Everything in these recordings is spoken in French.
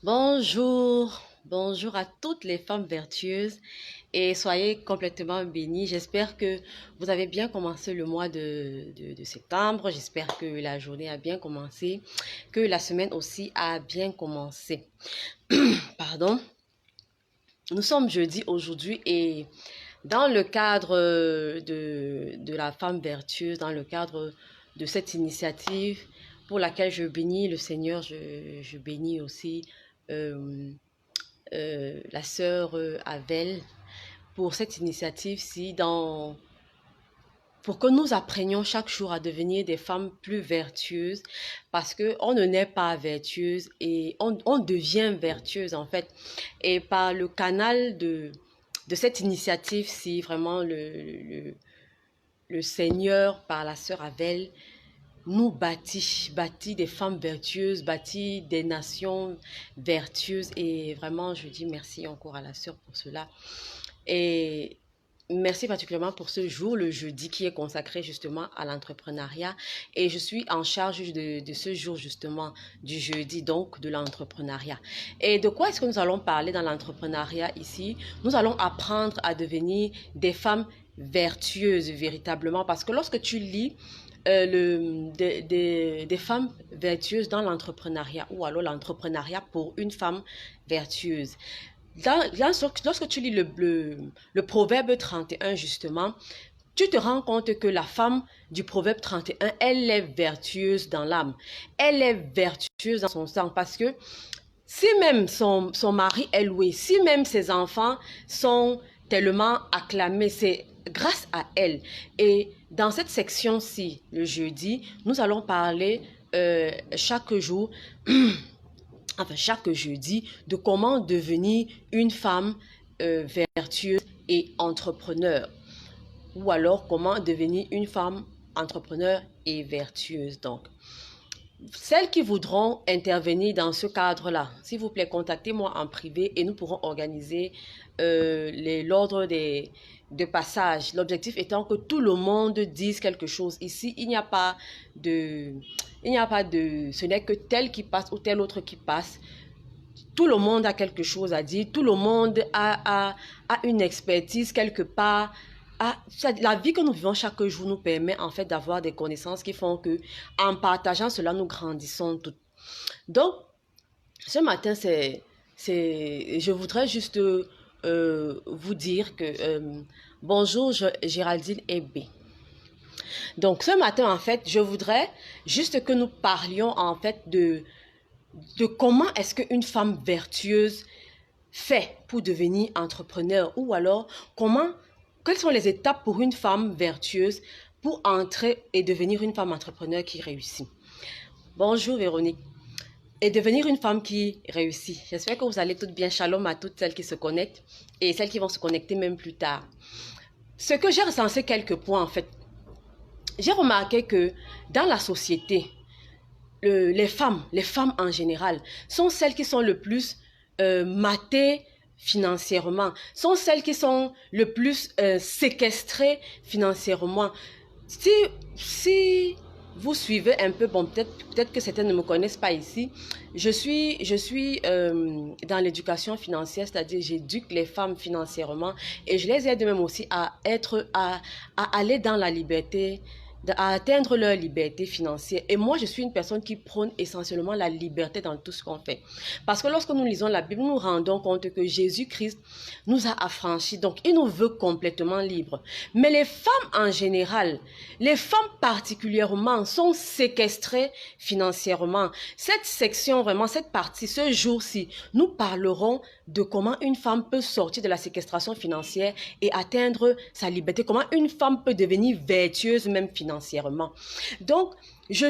Bonjour, bonjour à toutes les femmes vertueuses et soyez complètement bénies. J'espère que vous avez bien commencé le mois de septembre. J'espère que la journée a bien commencé, que la semaine aussi a bien commencé. Pardon. Nous sommes jeudi aujourd'hui et dans le cadre de la femme vertueuse, dans le cadre de cette initiative pour laquelle je bénis le Seigneur, je bénis aussi euh, la sœur Avel pour cette initiative-ci, pour que nous apprenions chaque jour à devenir des femmes plus vertueuses, parce qu'on ne naît pas vertueuse et on devient vertueuse en fait. Et par le canal de cette initiative-ci, vraiment le Seigneur, par la sœur Avel, nous bâtit des femmes vertueuses, bâtit des nations vertueuses. Et vraiment, je dis merci encore à la sœur pour cela. Et merci particulièrement pour ce jour, le jeudi, qui est consacré justement à l'entrepreneuriat. Et je suis en charge de ce jour justement, du jeudi, donc de l'entrepreneuriat. Et de quoi est-ce que nous allons parler dans l'entrepreneuriat ici? Nous allons apprendre à devenir des femmes vertueuses véritablement. Parce que lorsque tu lis des femmes vertueuses dans l'entrepreneuriat, ou alors l'entrepreneuriat pour une femme vertueuse. Lorsque tu lis le proverbe 31 justement, tu te rends compte que la femme du proverbe 31, elle est vertueuse dans l'âme. Elle est vertueuse dans son sang parce que si même son mari est loué, si même ses enfants sont tellement acclamés, c'est grâce à elle. Et dans cette section-ci, le jeudi, nous allons parler chaque jour, enfin chaque jeudi, de comment devenir une femme vertueuse et entrepreneur. Ou alors comment devenir une femme entrepreneur et vertueuse. Donc, celles qui voudront intervenir dans ce cadre-là, s'il vous plaît, contactez-moi en privé et nous pourrons organiser l'ordre de passage. L'objectif étant que tout le monde dise quelque chose. Ici, il n'y a pas de... Ce n'est que tel qui passe ou tel autre qui passe. Tout le monde a quelque chose à dire. Tout le monde a une expertise quelque part. La vie que nous vivons chaque jour nous permet en fait d'avoir des connaissances qui font que, en partageant cela, nous grandissons toutes. Donc, ce matin, je voudrais juste vous dire que bonjour Géraldine et B. Donc, ce matin, en fait, je voudrais juste que nous parlions en fait de comment est-ce qu'une femme vertueuse fait pour devenir entrepreneur, ou alors quelles sont les étapes pour une femme vertueuse pour entrer et devenir une femme entrepreneur qui réussit. Bonjour Véronique. Et devenir une femme qui réussit. J'espère que vous allez toutes bien. Shalom à toutes celles qui se connectent et celles qui vont se connecter même plus tard. Ce que j'ai recensé quelques points en fait. J'ai remarqué que dans la société, les femmes en général, sont celles qui sont le plus matées financièrement, sont celles qui sont le plus séquestrées financièrement. Si vous suivez un peu, bon, peut-être que certains ne me connaissent pas ici, je suis dans l'éducation financière, c'est-à-dire j'éduque les femmes financièrement et je les aide même aussi à aller dans la liberté, à atteindre leur liberté financière. Et moi, je suis une personne qui prône essentiellement la liberté dans tout ce qu'on fait. Parce que lorsque nous lisons la Bible, nous nous rendons compte que Jésus-Christ nous a affranchis. Donc, il nous veut complètement libres. Mais les femmes en général, les femmes particulièrement, sont séquestrées financièrement. Cette section, vraiment, cette partie, ce jour-ci, nous parlerons de comment une femme peut sortir de la séquestration financière et atteindre sa liberté. Comment une femme peut devenir vertueuse même financièrement. Donc, il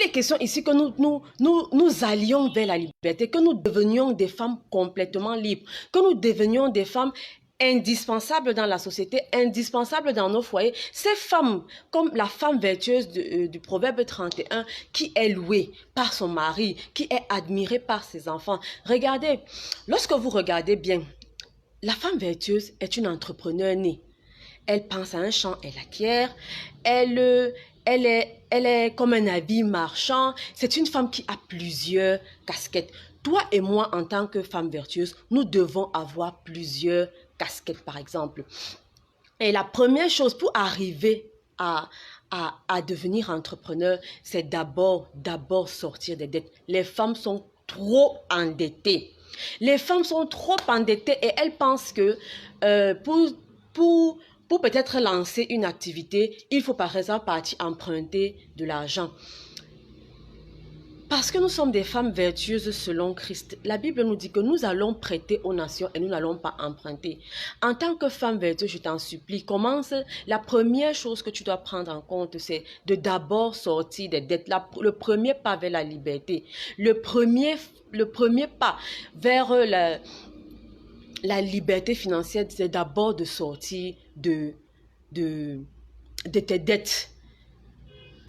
est question ici que nous allions vers la liberté, que nous devenions des femmes complètement libres, que nous devenions des femmes indispensables dans la société, indispensables dans nos foyers. Ces femmes, comme la femme vertueuse du proverbe 31, qui est louée par son mari, qui est admirée par ses enfants. Regardez, lorsque vous regardez bien, la femme vertueuse est une entrepreneur née. Elle pense à un champ, elle acquiert, elle est comme un habit marchand. C'est une femme qui a plusieurs casquettes. toi et moi, en tant que femmes vertueuses, nous devons avoir plusieurs casquettes, par exemple. Et la première chose pour arriver à devenir entrepreneur, c'est d'abord sortir des dettes. Les femmes sont trop endettées. Les femmes sont trop endettées et elles pensent que pour peut-être lancer une activité, il faut par exemple partir emprunter de l'argent. Parce que nous sommes des femmes vertueuses selon Christ, la Bible nous dit que nous allons prêter aux nations et nous n'allons pas emprunter. En tant que femme vertueuse, je t'en supplie, commence. La première chose que tu dois prendre en compte, c'est de d'abord sortir des dettes. Le premier pas vers la liberté. Le premier pas vers la liberté financière, c'est d'abord de sortir de tes dettes.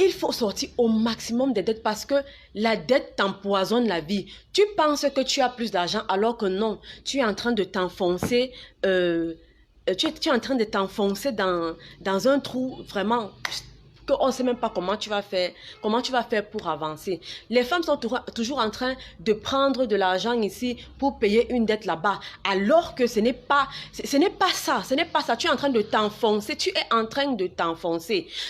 Il faut sortir au maximum des dettes parce que la dette t'empoisonne la vie. Tu penses que tu as plus d'argent alors que non. Tu es en train de t'enfoncer tu es en train de t'enfoncer dans un trou vraiment qu'on ne sait même pas comment tu vas faire pour avancer. Les femmes sont toujours en train de prendre de l'argent ici pour payer une dette là-bas, alors que ce n'est pas ça. Tu es en train de t'enfoncer,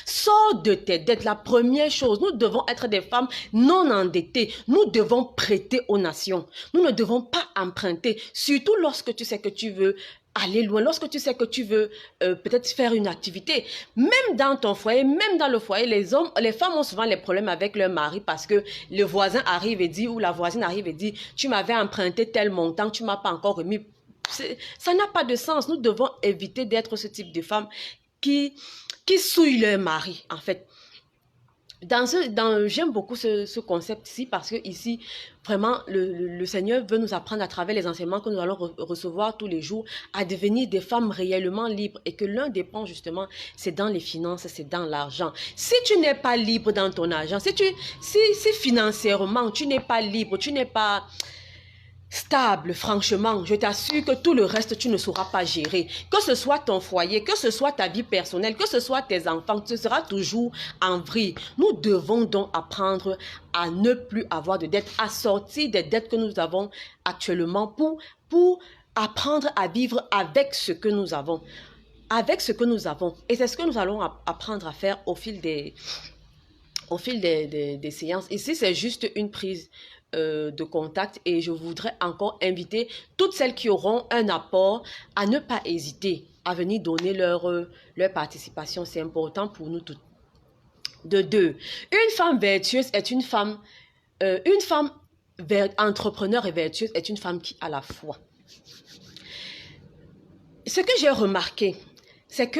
Sors de tes dettes. La première chose, nous devons être des femmes non endettées. Nous devons prêter aux nations. Nous ne devons pas emprunter, surtout lorsque tu sais que tu veux aller loin, lorsque tu sais que tu veux peut-être faire une activité. Même dans ton foyer, même dans le foyer, les femmes ont souvent les problèmes avec leur mari parce que le voisin arrive et dit, ou la voisine arrive et dit, tu m'avais emprunté tel montant, tu ne m'as pas encore remis. Ça n'a pas de sens. Nous devons éviter d'être ce type de femmes qui souillent leur mari, en fait. J'aime beaucoup ce concept ici parce que ici, vraiment, le Seigneur veut nous apprendre à travers les enseignements que nous allons recevoir tous les jours à devenir des femmes réellement libres et que l'un des points justement, c'est dans les finances, c'est dans l'argent. Si tu n'es pas libre dans ton argent, si financièrement tu n'es pas libre, tu n'es pas stable, franchement, je t'assure que tout le reste, tu ne sauras pas gérer. Que ce soit ton foyer, que ce soit ta vie personnelle, que ce soit tes enfants, tu seras toujours en vrille. Nous devons donc apprendre à ne plus avoir de dettes, à sortir des dettes que nous avons actuellement pour apprendre à vivre avec ce que nous avons. Avec ce que nous avons. Et c'est ce que nous allons apprendre à faire au fil des séances. Ici, c'est juste une prise de contact et je voudrais encore inviter toutes celles qui auront un apport à ne pas hésiter à venir donner leur participation. C'est important pour nous toutes. De deux, une femme vertueuse est une femme entrepreneur et vertueuse est une femme qui a la foi. Ce que j'ai remarqué, c'est que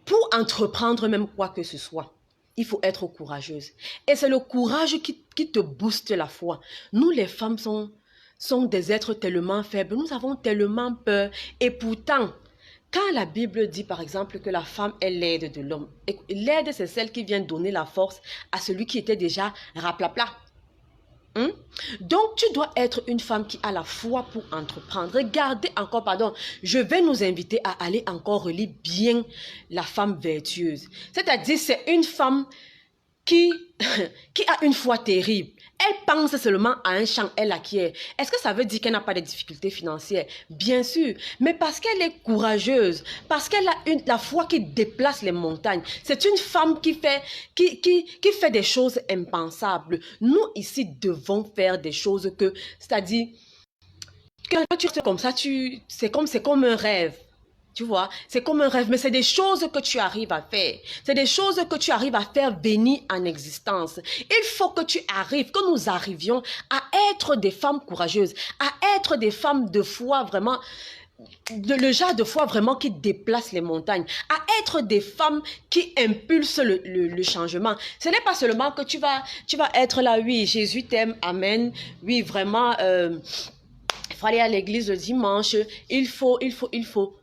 pour entreprendre même quoi que ce soit, il faut être courageuse. Et c'est le courage qui te booste la foi. Nous, les femmes, sont des êtres tellement faibles. Nous avons tellement peur. Et pourtant, quand la Bible dit, par exemple, que la femme est l'aide de l'homme, l'aide, c'est celle qui vient donner la force à celui qui était déjà raplapla. Donc, tu dois être une femme qui a la foi pour entreprendre. Regardez encore, je vais nous inviter à aller encore relire bien la femme vertueuse. C'est-à-dire, c'est une femme qui a une foi terrible. Elle pense seulement à un champ, elle acquiert. Est-ce que ça veut dire qu'elle n'a pas de difficultés financières? Bien sûr, mais parce qu'elle est courageuse, parce qu'elle a la foi qui déplace les montagnes. C'est une femme qui fait des choses impensables. Nous, ici, devons faire des choses c'est-à-dire, quand tu es comme ça, c'est comme un rêve. Tu vois, c'est comme un rêve, mais c'est des choses que tu arrives à faire. C'est des choses que tu arrives à faire venir en existence. Il faut que que nous arrivions à être des femmes courageuses, à être des femmes de foi vraiment, le genre de foi vraiment qui déplace les montagnes, à être des femmes qui impulsent le changement. Ce n'est pas seulement que tu vas être là, oui, Jésus t'aime, amen, oui, vraiment... il faut aller à l'église le dimanche, il faut.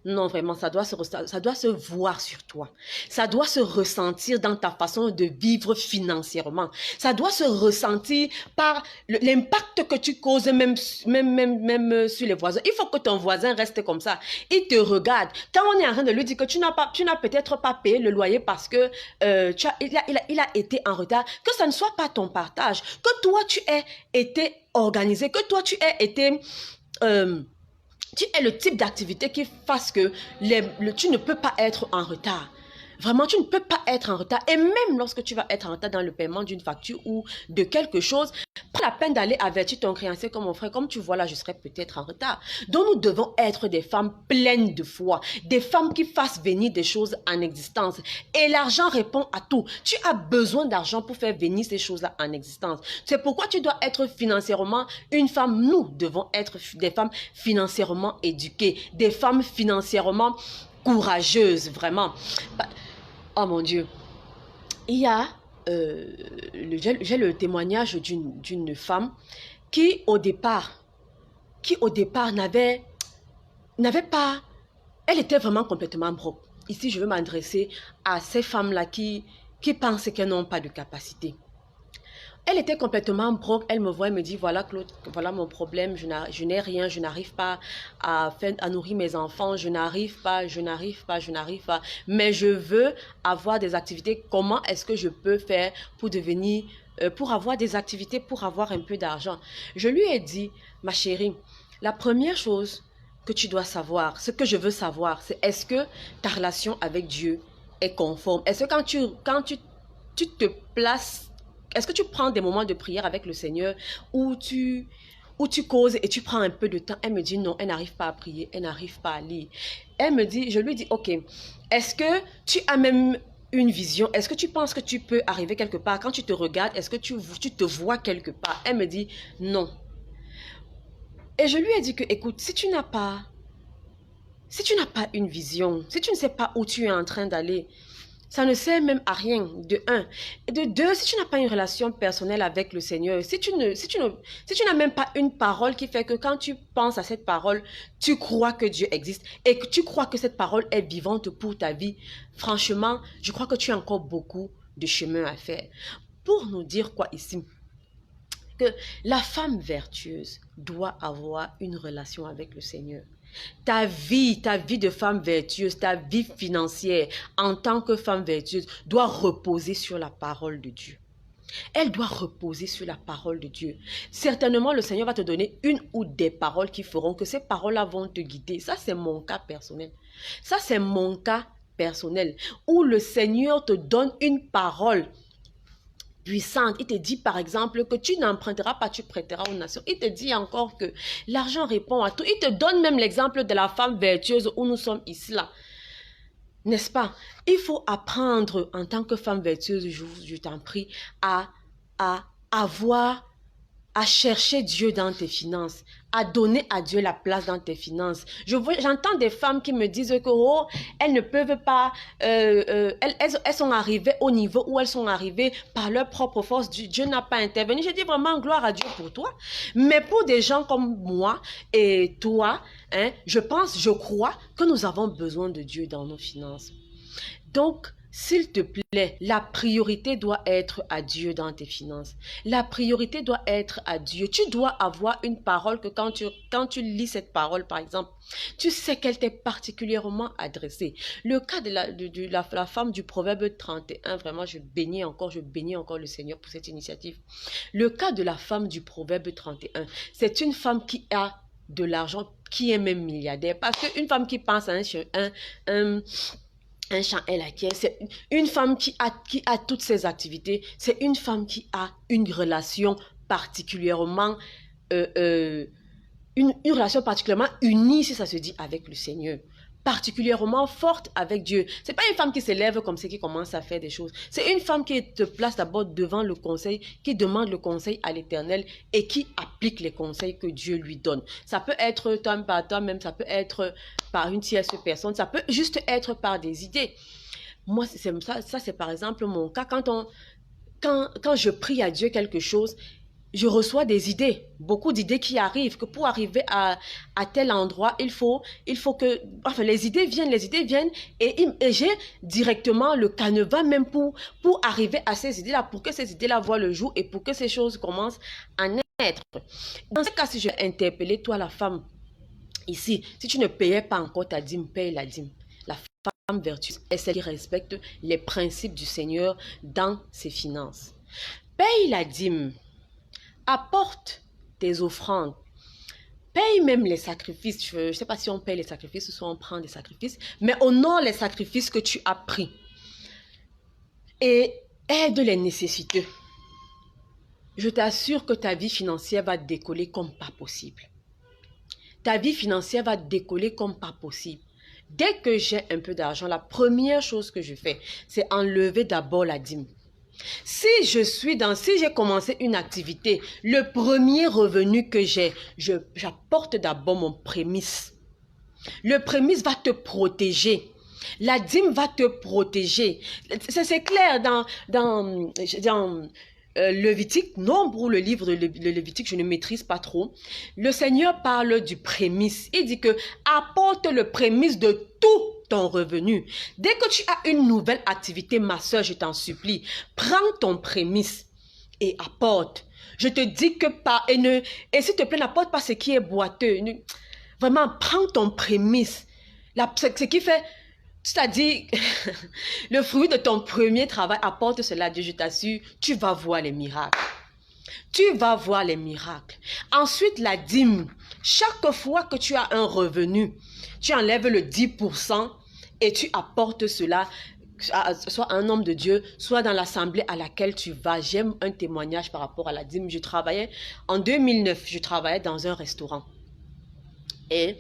Non, vraiment, ça doit se voir sur toi. Ça doit se ressentir dans ta façon de vivre financièrement. Ça doit se ressentir par l'impact que tu causes même sur les voisins. Il faut que ton voisin reste comme ça. Il te regarde. Quand on est en train de lui dire que tu n'as peut-être pas payé le loyer parce que il a été en retard, que ça ne soit pas ton partage, que toi tu aies été organisé, que toi, tu aies été... tu es le type d'activité qui fasse que tu ne peux pas être en retard. Vraiment, tu ne peux pas être en retard. Et même lorsque tu vas être en retard dans le paiement d'une facture ou de quelque chose, pas la peine d'aller avertir ton créancier comme mon frère. Comme tu vois là, je serai peut-être en retard. Donc, nous devons être des femmes pleines de foi. Des femmes qui fassent venir des choses en existence. Et l'argent répond à tout. Tu as besoin d'argent pour faire venir ces choses-là en existence. C'est pourquoi tu dois être financièrement une femme. Nous devons être des femmes financièrement éduquées. Des femmes financièrement courageuses, vraiment. Oh mon Dieu. Il y a, j'ai le témoignage d'une femme qui au départ n'avait pas, elle était vraiment complètement broke. Ici, je veux m'adresser à ces femmes-là qui pensent qu'elles n'ont pas de capacité. Elle était complètement broke, elle me voit, elle me dit, voilà Claude, voilà mon problème, je n'ai rien, je n'arrive pas à nourrir mes enfants, je n'arrive pas, mais je veux avoir des activités, comment est-ce que je peux faire pour devenir, pour avoir des activités, pour avoir un peu d'argent. Je lui ai dit, ma chérie, la première chose que tu dois savoir, ce que je veux savoir, c'est est-ce que ta relation avec Dieu est conforme? Est-ce que quand tu te places, est-ce que tu prends des moments de prière avec le Seigneur où tu causes et tu prends un peu de temps? Elle me dit non, elle n'arrive pas à prier, elle n'arrive pas à lire. Elle me dit, je lui dis, ok, est-ce que tu as même une vision? Est-ce que tu penses que tu peux arriver quelque part? Quand tu te regardes, est-ce que tu te vois quelque part? Elle me dit non. Et je lui ai dit que, écoute, si tu n'as pas une vision, si tu ne sais pas où tu es en train d'aller, ça ne sert même à rien, de un. Et de deux, si tu n'as pas une relation personnelle avec le Seigneur, si tu n'as même pas une parole qui fait que quand tu penses à cette parole, tu crois que Dieu existe et que tu crois que cette parole est vivante pour ta vie, franchement, je crois que tu as encore beaucoup de chemin à faire. Pour nous dire quoi ici? Que la femme vertueuse doit avoir une relation avec le Seigneur. Ta vie de femme vertueuse, ta vie financière en tant que femme vertueuse doit reposer sur la parole de Dieu. Elle doit reposer sur la parole de Dieu. Certainement, le Seigneur va te donner une ou des paroles qui feront que ces paroles-là vont te guider. Ça, c'est mon cas personnel. Ça, c'est mon cas personnel où le Seigneur te donne une parole puissante. Il te dit par exemple que tu n'emprunteras pas, tu prêteras aux nations. Il te dit encore que l'argent répond à tout. Il te donne même l'exemple de la femme vertueuse où nous sommes ici là. N'est-ce pas? Il faut apprendre en tant que femme vertueuse, je t'en prie, à chercher Dieu dans tes finances, à donner à Dieu la place dans tes finances. J'entends des femmes qui me disent que oh, elles ne peuvent pas, elles sont arrivées au niveau où elles sont arrivées par leur propre force. Dieu n'a pas intervenu. Je dis vraiment gloire à Dieu pour toi. Mais pour des gens comme moi et toi, hein, je crois que nous avons besoin de Dieu dans nos finances. Donc, s'il te plaît, la priorité doit être à Dieu dans tes finances. La priorité doit être à Dieu. Tu dois avoir une parole que quand tu lis cette parole, par exemple, tu sais qu'elle t'est particulièrement adressée. Le cas de la femme du Proverbe 31, vraiment, je bénis encore le Seigneur pour cette initiative. Le cas de la femme du Proverbe 31, c'est une femme qui a de l'argent, qui est même milliardaire. Parce qu'une femme qui pense à un champ, elle acquiert. C'est une femme qui a toutes ses activités. C'est une femme qui a une relation particulièrement, une relation particulièrement unie, si ça se dit, avec le Seigneur. Particulièrement forte avec Dieu. C'est pas une femme qui s'élève comme ça, qui commence à faire des choses. C'est une femme qui te place d'abord devant le conseil, qui demande le conseil à l'Éternel et qui applique les conseils que Dieu lui donne. Ça peut être toi par toi-même, ça peut être par une tierce personne, ça peut juste être par des idées. Moi, ça c'est par exemple mon cas. Quand je prie à Dieu quelque chose, je reçois des idées, beaucoup d'idées qui arrivent, que pour arriver à tel endroit, il faut que, enfin, les idées viennent et j'ai directement le canevas même pour arriver à ces idées-là, pour que ces idées-là voient le jour et pour que ces choses commencent à naître. Dans ce cas, si je vais interpeller toi, la femme, ici, si tu ne payais pas encore ta dîme, paye la dîme. La femme vertueuse est celle qui respecte les principes du Seigneur dans ses finances. Paye la dîme. Apporte tes offrandes. Paye même les sacrifices. Je ne sais pas si on paye les sacrifices ou si on prend des sacrifices, mais honore les sacrifices que tu as pris. Et aide les nécessiteux. Je t'assure que ta vie financière va décoller comme pas possible. Ta vie financière va décoller comme pas possible. Dès que j'ai un peu d'argent, la première chose que je fais, c'est enlever d'abord la dîme. Si j'ai commencé une activité, le premier revenu que j'ai, j'apporte d'abord mon prémisse. Le prémisse va te protéger. La dîme va te protéger. C'est clair dans Lévitique, Nombre ou le livre de Lévitique, je ne maîtrise pas trop. Le Seigneur parle du prémisse. Il dit que apporte le prémisse de tout ton revenu. Dès que tu as une nouvelle activité, ma soeur, je t'en supplie, prends ton prémisse et apporte. Je te dis que et s'il te plaît, n'apporte pas ce qui est boiteux. Vraiment, prends ton prémisse. Ce qui fait, c'est-à-dire, le fruit de ton premier travail, apporte cela à Dieu, je t'assure, tu vas voir les miracles. Tu vas voir les miracles. Ensuite, la dîme. Chaque fois que tu as un revenu, tu enlèves le 10% et tu apportes cela, soit un homme de Dieu, soit dans l'assemblée à laquelle tu vas. J'aime un témoignage par rapport à la dîme. En 2009, je travaillais dans un restaurant. Et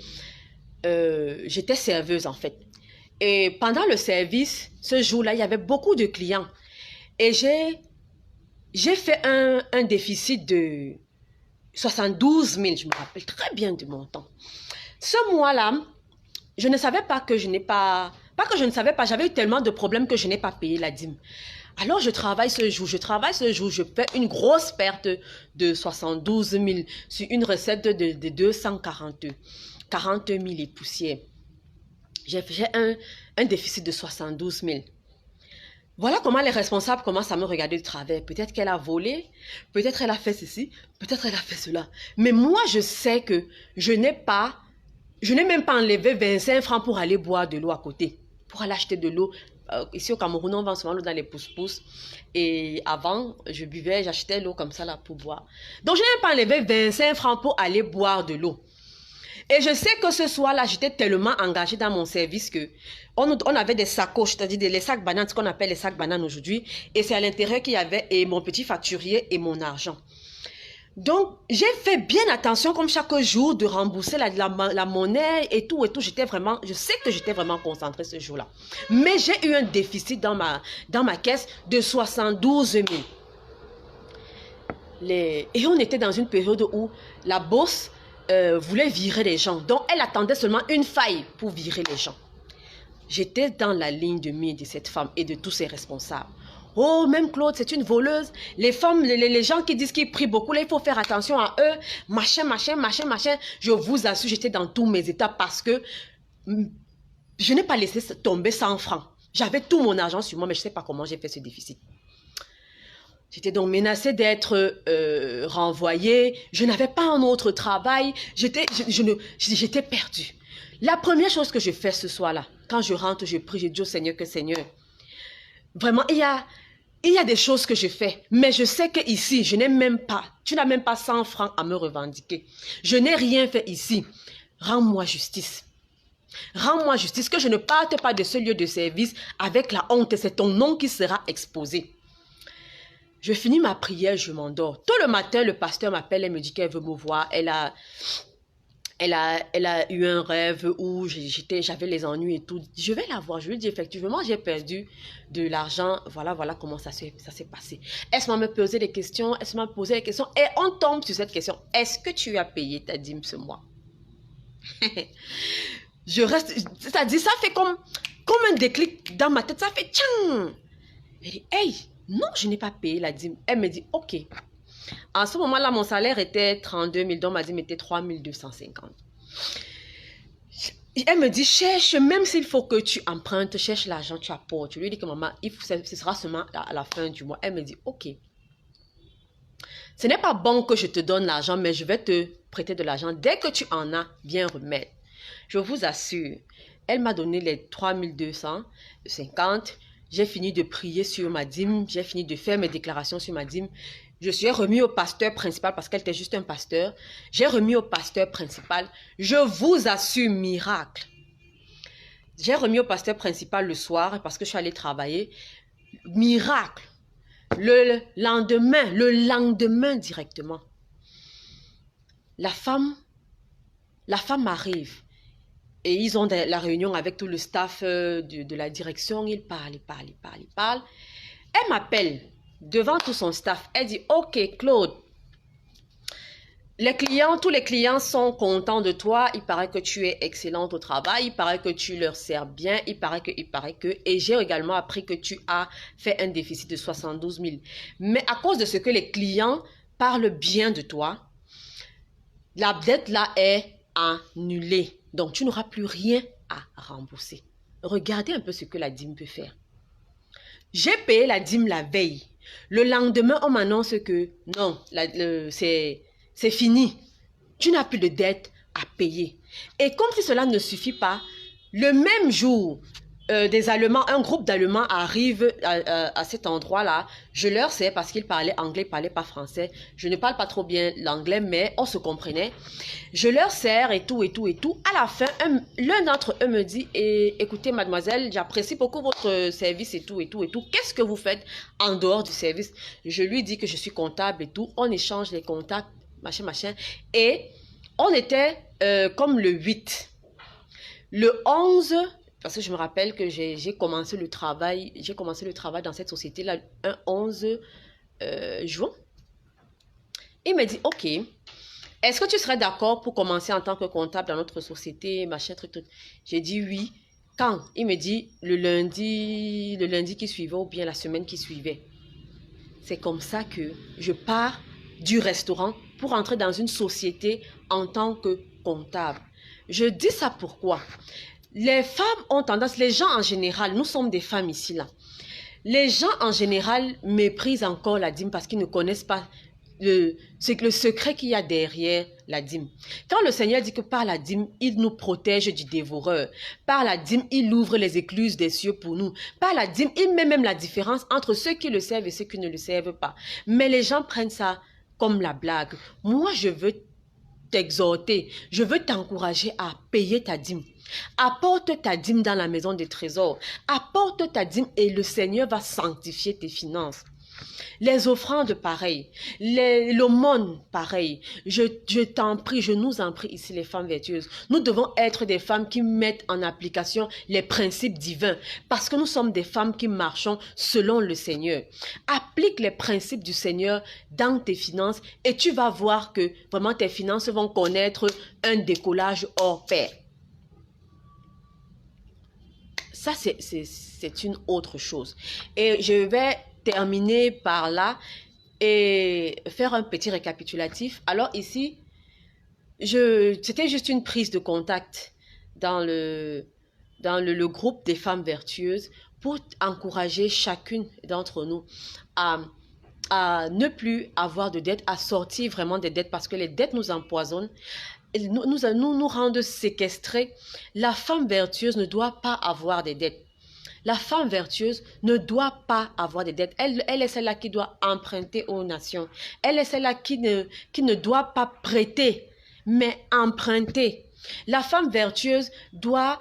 j'étais serveuse en fait. Et pendant le service, ce jour-là, il y avait beaucoup de clients. Et j'ai fait un déficit de 72 000, je me rappelle très bien du montant. Ce mois-là, je ne savais pas que je n'ai pas... Pas que je ne savais pas, j'avais eu tellement de problèmes que je n'ai pas payé la dîme. Alors, je travaille ce jour, je fais une grosse perte de 72 000 sur une recette de 240 000 et poussières. J'ai un déficit de 72 000. Voilà comment les responsables commencent à me regarder de travers. Peut-être qu'elle a volé, peut-être elle a fait ceci, peut-être elle a fait cela. Mais moi, je sais que je n'ai même pas enlevé 25 francs pour aller boire de l'eau à côté, pour aller acheter de l'eau. Ici au Cameroun, on vend souvent l'eau dans les pousse-pousse. Et avant, j'achetais l'eau comme ça là pour boire. Donc, je n'ai même pas enlevé 25 francs pour aller boire de l'eau. Et je sais que ce soir-là, j'étais tellement engagée dans mon service que on avait des sacoches, c'est-à-dire les sacs bananes, ce qu'on appelle les sacs bananes aujourd'hui. Et c'est à l'intérieur qu'il y avait et mon petit facturier et mon argent. Donc, j'ai fait bien attention comme chaque jour de rembourser la monnaie et tout. Je sais que j'étais vraiment concentrée ce jour-là. Mais j'ai eu un déficit dans ma caisse de 72 000. Et on était dans une période où la bourse voulait virer les gens. Donc, elle attendait seulement une faille pour virer les gens. J'étais dans la ligne de mire de cette femme et de tous ses responsables. Oh, même Claude, c'est une voleuse. Les femmes, les gens qui disent qu'ils prient beaucoup, là, il faut faire attention à eux. Machin. Je vous assure, j'étais dans tous mes états parce que je n'ai pas laissé tomber 100 francs. J'avais tout mon argent sur moi, mais je ne sais pas comment j'ai fait ce déficit. J'étais donc menacée d'être renvoyée. Je n'avais pas un autre travail. J'étais perdue. La première chose que je fais ce soir-là, quand je rentre, je prie, je dis au Seigneur que Seigneur, vraiment, il y a des choses que je fais, mais je sais qu'ici, tu n'as même pas 100 francs à me revendiquer. Je n'ai rien fait ici. Rends-moi justice. Rends-moi justice, que je ne parte pas de ce lieu de service avec la honte. C'est ton nom qui sera exposé. Je finis ma prière, je m'endors. Tôt le matin, le pasteur m'appelle et me dit qu'elle veut me voir. Elle a eu un rêve où j'avais les ennuis et tout. Je vais la voir. Je lui dis effectivement, j'ai perdu de l'argent. Voilà comment ça s'est passé. Elle se m'a posé des questions. Et on tombe sur cette question. Est-ce que tu as payé ta dîme ce mois? Je reste, c'est-à-dire, ça fait comme un déclic dans ma tête. Ça fait tchang. Elle dit, hey, non, je n'ai pas payé la dîme. Elle me dit, ok. En ce moment-là, mon salaire était 32 000, donc ma dîme était 3 250. Elle me dit, cherche, même s'il faut que tu empruntes, cherche l'argent, tu apportes. Je lui dis que maman, ce sera seulement à la fin du mois. Elle me dit, ok. Ce n'est pas bon que je te donne l'argent, mais je vais te prêter de l'argent. Dès que tu en as, viens remettre. Je vous assure, elle m'a donné les 3 250. J'ai fini de prier sur ma dîme. J'ai fini de faire mes déclarations sur ma dîme. Je suis remis au pasteur principal parce qu'elle était juste un pasteur. J'ai remis au pasteur principal. Je vous assure, miracle. J'ai remis au pasteur principal le soir parce que je suis allée travailler. Miracle. Le lendemain directement, la femme arrive et ils ont la réunion avec tout le staff de la direction. Ils parlent. Elle m'appelle devant tout son staff. Elle dit, OK, Claude, tous les clients sont contents de toi. Il paraît que tu es excellente au travail. Il paraît que tu leur sers bien. Il paraît que. Et j'ai également appris que tu as fait un déficit de 72 000. Mais à cause de ce que les clients parlent bien de toi, la dette là est annulée. Donc, tu n'auras plus rien à rembourser. Regardez un peu ce que la dîme peut faire. J'ai payé la dîme la veille. Le lendemain, on m'annonce que non, c'est fini. Tu n'as plus de dette à payer. Et comme si cela ne suffit pas, le même jour, un groupe d'Allemands arrive à cet endroit-là. Je leur sers parce qu'ils parlaient anglais, ils ne parlaient pas français. Je ne parle pas trop bien l'anglais, mais on se comprenait. Je leur sers et tout. À la fin, l'un d'entre eux me dit, écoutez, mademoiselle, j'apprécie beaucoup votre service et tout. Qu'est-ce que vous faites en dehors du service? Je lui dis que je suis comptable et tout. On échange les contacts, machin. Et on était comme le 8. Le 11... Parce que je me rappelle que j'ai commencé le travail dans cette société-là un 11 juin. Il me dit, OK, est-ce que tu serais d'accord pour commencer en tant que comptable dans notre société, machin, truc. J'ai dit oui. Quand? Il me dit le lundi qui suivait ou bien la semaine qui suivait. C'est comme ça que je pars du restaurant pour entrer dans une société en tant que comptable. Je dis ça pourquoi? Les femmes ont tendance, les gens en général, nous sommes des femmes ici, là. Les gens en général méprisent encore la dîme parce qu'ils ne connaissent pas le secret qu'il y a derrière la dîme. Quand le Seigneur dit que par la dîme, il nous protège du dévoreur. Par la dîme, il ouvre les écluses des cieux pour nous. Par la dîme, il met même la différence entre ceux qui le servent et ceux qui ne le servent pas. Mais les gens prennent ça comme la blague. Moi, je veux t'exhorter, je veux t'encourager à payer ta dîme. Apporte ta dîme dans la maison des trésors. Apporte ta dîme et le Seigneur va sanctifier tes finances. Les offrandes, pareil. L'aumône, pareil. Je t'en prie, je nous en prie ici, les femmes vertueuses. Nous devons être des femmes qui mettent en application les principes divins parce que nous sommes des femmes qui marchons selon le Seigneur. Applique les principes du Seigneur dans tes finances et tu vas voir que vraiment tes finances vont connaître un décollage hors pair. Ça, c'est une autre chose. Et je vais terminer par là et faire un petit récapitulatif. Alors ici, c'était juste une prise de contact dans le groupe des femmes vertueuses pour encourager chacune d'entre nous à ne plus avoir de dettes, à sortir vraiment des dettes parce que les dettes nous empoisonnent. Nous rendent séquestrés. La femme vertueuse ne doit pas avoir des dettes. La femme vertueuse ne doit pas avoir des dettes. Elle est celle-là qui doit emprunter aux nations. Elle est celle-là qui ne doit pas prêter, mais emprunter. La femme vertueuse doit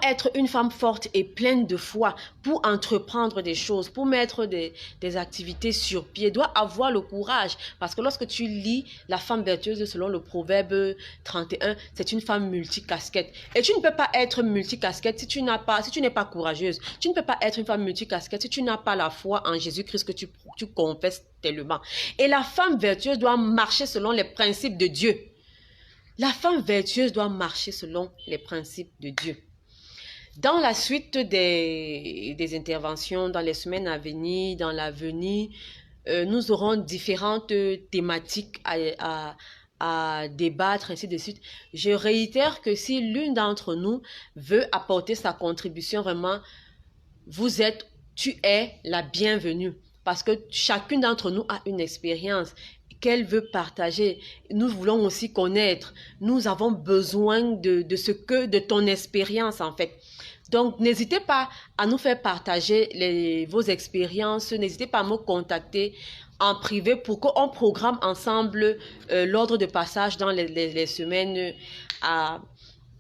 être une femme forte et pleine de foi pour entreprendre des choses, pour mettre des activités sur pied, doit avoir le courage. Parce que lorsque tu lis la femme vertueuse selon le Proverbe 31, c'est une femme multicasquette. Et tu ne peux pas être multicasquette si tu n'es pas courageuse. Tu ne peux pas être une femme multicasquette si tu n'as pas la foi en Jésus-Christ que tu confesses tellement. Et la femme vertueuse doit marcher selon les principes de Dieu. La femme vertueuse doit marcher selon les principes de Dieu. Dans la suite des interventions, dans les semaines à venir, dans l'avenir, nous aurons différentes thématiques à débattre, ainsi de suite. Je réitère que si l'une d'entre nous veut apporter sa contribution, vraiment, tu es la bienvenue. Parce que chacune d'entre nous a une expérience qu'elle veut partager. Nous voulons aussi connaître. Nous avons besoin de ton expérience, en fait. Donc, n'hésitez pas à nous faire partager vos expériences. N'hésitez pas à me contacter en privé pour qu'on programme ensemble l'ordre de passage dans les semaines à,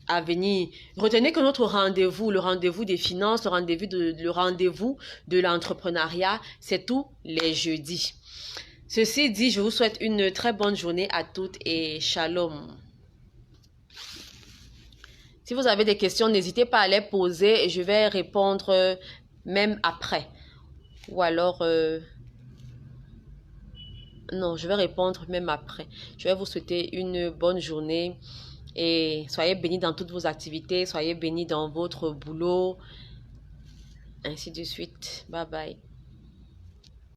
à venir. Retenez que notre rendez-vous, le rendez-vous des finances, le rendez-vous de l'entrepreneuriat, c'est tous les jeudis. Ceci dit, je vous souhaite une très bonne journée à toutes et shalom. Si vous avez des questions, n'hésitez pas à les poser et je vais répondre même après. Ou alors, non, je vais répondre même après. Je vais vous souhaiter une bonne journée et soyez bénis dans toutes vos activités, soyez bénis dans votre boulot, ainsi de suite. Bye bye.